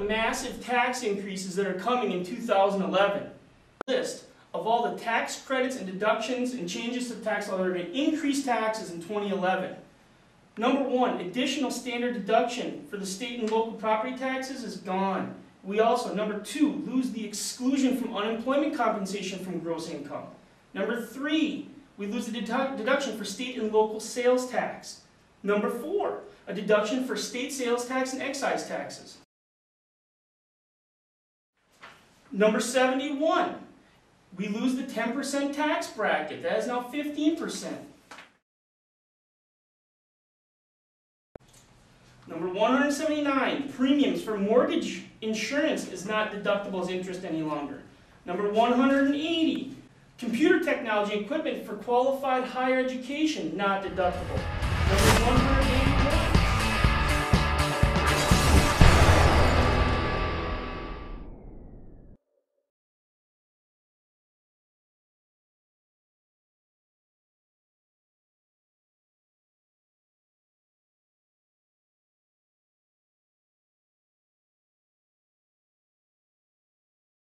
massive tax increases that are coming in 2011. List of all the tax credits and deductions and changes to the tax law that are going to increase taxes in 2011. Number 1, additional standard deduction for the state and local property taxes is gone. We also, number 2, lose the exclusion from unemployment compensation from gross income. Number 3, we lose the deduction for state and local sales tax. Number 4, a deduction for state sales tax and excise taxes. Number 71, we lose the 10% tax bracket. That is now 15%. Number 179, premiums for mortgage insurance is not deductible as interest any longer. Number 180, computer technology equipment for qualified higher education, not deductible. Number 100